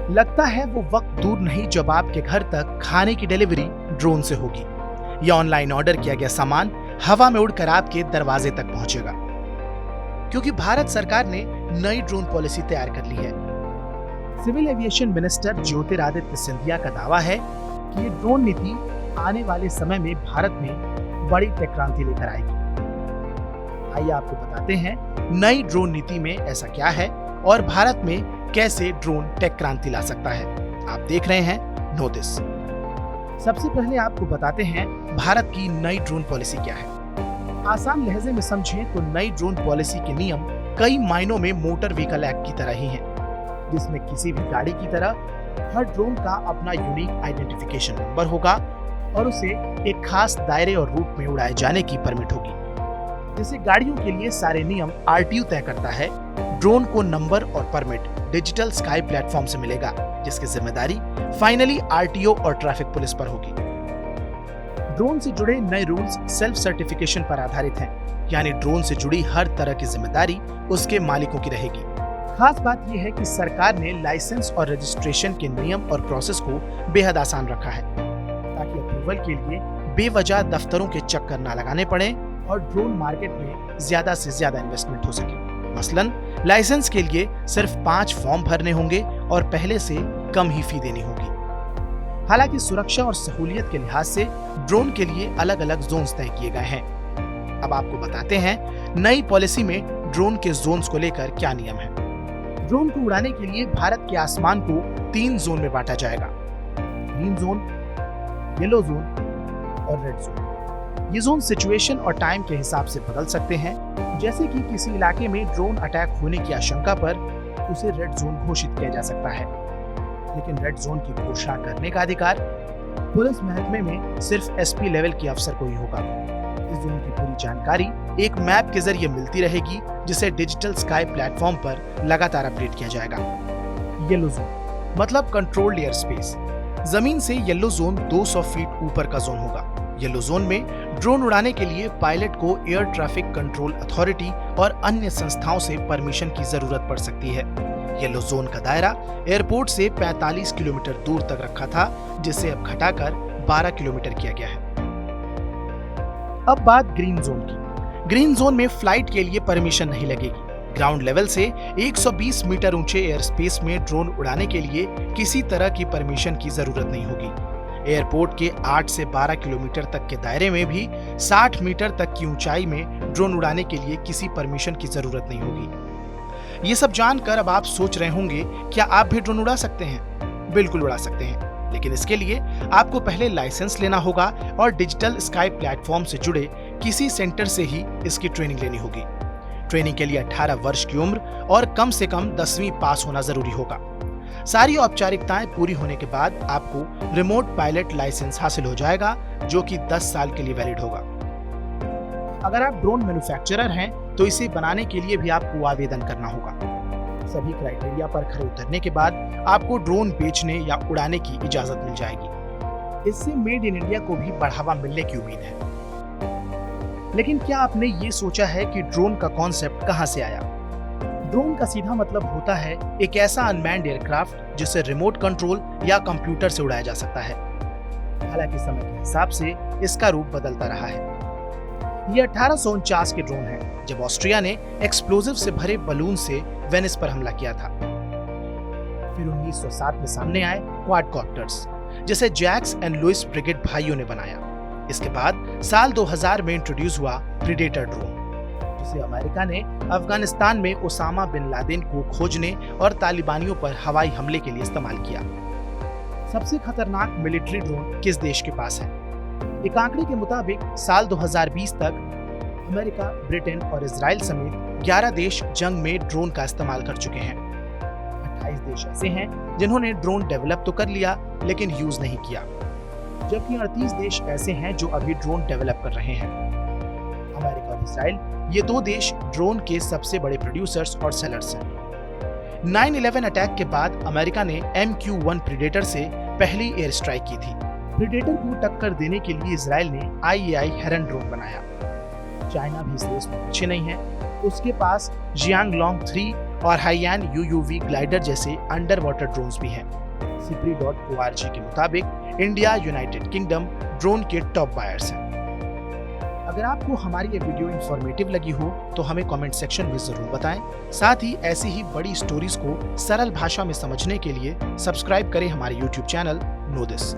लगता है वो वक्त दूर नहीं जब आपके घर तक खाने की डिलीवरी ड्रोन से होगी या ऑनलाइन ऑर्डर किया गया सामान हवा में उड़कर आपके दरवाजे तक पहुंचेगा। क्योंकि भारत सरकार ने नई ड्रोन पॉलिसी तैयार कर ली है। Civil aviation minister Jyotiraditya Scindia का दावा है कि ये ड्रोन नीति आने वाले समय में भारत में बड़ी टेक क्रांति लेकर आएगी। आइए आपको बताते हैं नई ड्रोन नीति में ऐसा क्या है और भारत में कैसे ड्रोन टेक क्रांति ला सकता है। आप देख रहे हैं नो दिस। सबसे पहले आपको बताते हैं भारत की नई ड्रोन पॉलिसी क्या है। आसान लहजे में समझें तो नई ड्रोन पॉलिसी के नियम कई मायनों में मोटर व्हीकल एक्ट की तरह ही हैं, जिसमें किसी भी गाड़ी की तरह हर ड्रोन का अपना यूनिक आइडेंटिफिकेशन नंबर होगा और उसे एक खास दायरे और रूट में उड़ाए जाने की परमिट होगी। जैसे गाड़ियों के लिए सारे नियम आरटीयू तय करता है, ड्रोन को नंबर और परमिट डिजिटल स्काई प्लेटफॉर्म से मिलेगा, जिसकी जिम्मेदारी फाइनली आरटीओ और ट्रैफिक पुलिस पर होगी। ड्रोन से जुड़े नए रूल्स सेल्फ सर्टिफिकेशन पर आधारित हैं, यानी ड्रोन से जुड़ी हर तरह की जिम्मेदारी उसके मालिकों की रहेगी। खास बात यह है कि सरकार ने लाइसेंस और रजिस्ट्रेशन के नियम और प्रोसेस को बेहद आसान रखा है, ताकि अप्रूवल के लिए बेवजह दफ्तरों के चक्कर न लगाने पड़े और ड्रोन मार्केट में ज्यादा से ज्यादा इन्वेस्टमेंट हो सके। मसलन लाइसेंस के लिए सिर्फ 5 फॉर्म भरने होंगे और पहले से कम ही फी देनी होगी। हालांकि सुरक्षा और सहूलियत के लिहाज से ड्रोन के लिए अलग अलग जोन्स तय किए गए हैं। अब आपको बताते हैं नई पॉलिसी में ड्रोन के जोन्स को लेकर क्या नियम है। ड्रोन को उड़ाने के लिए भारत के आसमान को 3 जोन में बांटा जाएगा: ग्रीन जोन, येलो जोन और रेड जोन। ये जोन सिचुएशन और टाइम के हिसाब से बदल सकते हैं। जैसे कि किसी इलाके में ड्रोन अटैक होने की आशंका पर उसे रेड जोन घोषित किया जा सकता है, लेकिन रेड जोन की घोषणा करने का अधिकार पुलिस महकमे में सिर्फ एसपी लेवल के अफसर को ही होगा। इस जोन की पूरी जानकारी एक मैप के जरिए मिलती रहेगी, जिसे डिजिटल स्काई प्लेटफॉर्म पर लगातार अपडेट किया जाएगा। येलो जोन मतलब कंट्रोल्ड एयर स्पेस। जमीन से येलो जोन 200 फीट ऊपर का जोन होगा। येलो जोन में ड्रोन उड़ाने के लिए पायलट को एयर ट्रैफिक कंट्रोल अथॉरिटी और अन्य संस्थाओं से परमिशन की जरूरत पड़ सकती है। येलो जोन का दायरा एयरपोर्ट से 45 किलोमीटर दूर तक रखा था, जिसे अब घटाकर 12 किलोमीटर किया गया है। अब बात ग्रीन जोन की। ग्रीन जोन में फ्लाइट के लिए परमिशन नहीं लगेगी। ग्राउंड लेवल से 120 मीटर ऊंचे एयर स्पेस में ड्रोन उड़ाने के लिए किसी तरह की परमिशन की जरूरत नहीं होगी। एयरपोर्ट के 8 से 12 किलोमीटर तक के दायरे में भी 60 मीटर तक की ऊंचाई में ड्रोन उड़ाने के लिए किसी परमिशन की जरूरत नहीं होगी। ये सब जानकर अब आप सोच रहे होंगे, क्या आप भी ड्रोन उड़ा सकते हैं? बिल्कुल उड़ा सकते हैं, लेकिन इसके लिए आपको पहले लाइसेंस लेना होगा और डिजिटल स्काई प्लेटफॉर्म से जुड़े किसी सेंटर से ही इसकी ट्रेनिंग लेनी होगी। ट्रेनिंग के लिए 18 वर्ष की उम्र और कम से कम 10वीं पास होना जरूरी होगा। सारी औपचारिकताएं पूरी होने के बाद आपको रिमोट पायलट लाइसेंस हासिल हो जाएगा, जो कि 10 साल के लिए वैलिड होगा। अगर आप ड्रोन मैन्युफैक्चरर हैं तो इसे बनाने के लिए भी आपको आवेदन करना होगा। सभी क्राइटेरिया पर खरे उतरने के बाद आपको ड्रोन बेचने या उड़ाने की इजाजत मिल जाएगी। इससे मेड इन इंडिया को भी बढ़ावा मिलने की उम्मीद है। लेकिन क्या आपने ये सोचा है कि ड्रोन का कॉन्सेप्ट कहां से आया? ड्रोन का सीधा मतलब होता है एक ऐसा अनमैन्ड एयरक्राफ्ट जिसे रिमोट कंट्रोल या कंप्यूटर से उड़ाया जा सकता है। हालांकि समय के हिसाब से इसका रूप बदलता रहा है। ये 1849 के ड्रोन है, जब ऑस्ट्रिया ने एक्सप्लोजिव से भरे बलून से वेनिस पर हमला किया था। फिर 1907 में सामने आए क्वाडकॉप्टर्स, जिसे जैक्स एंड लुइस ब्रिगेड भाइयों ने बनाया। इसके बाद साल 2000 में इंट्रोड्यूस हुआ प्रीडेटर ड्रोन, जिसे अमेरिका ने अफगानिस्तान में ओसामा बिन लादेन को खोजने और तालिबानियों पर हवाई हमले के लिए इस्तेमाल किया। सबसे खतरनाक मिलिट्री ड्रोन किस देश के पास है? एक आंकड़े के मुताबिक साल 2020 तक अमेरिका, ब्रिटेन और इजराइल समेत 11 देश जंग में ड्रोन का इस्तेमाल कर चुके हैं। 28 देश ऐसे हैं जिन्होंने ड्रोन डेवलप तो कर लिया लेकिन यूज नहीं किया, जबकि 38 देश ऐसे हैं जो अभी ड्रोन डेवलप कर रहे हैं। अमेरिका और इजराइल, ये 2 देश ड्रोन के सबसे बड़े प्रोड्यूसर्स और सेलर्स हैं। 9/11 अटैक के बाद अमेरिका ने MQ-1 प्रीडेटर से पहली एयर स्ट्राइक की थी। प्रीडेटर को टक्कर देने के लिए इजराइल ने IAI हेरन ड्रोन बनाया। चाइना भी इस रेस में पीछे नहीं है। उसके पास जियांगलोंग 3 और हाईयान UUV ग्लाइडर जैसे अंडर वाटर ड्रोन्स भी हैं। Sipri.org के मुताबिक इंडिया, यूनाइटेड किंगडम ड्रोन के टॉप बायर्स हैं। अगर आपको हमारी ये वीडियो इंफॉर्मेटिव लगी हो तो हमें कमेंट सेक्शन में जरूर बताएं। साथ ही ऐसी ही बड़ी स्टोरीज को सरल भाषा में समझने के लिए सब्सक्राइब करें हमारे YouTube चैनल नो दिस।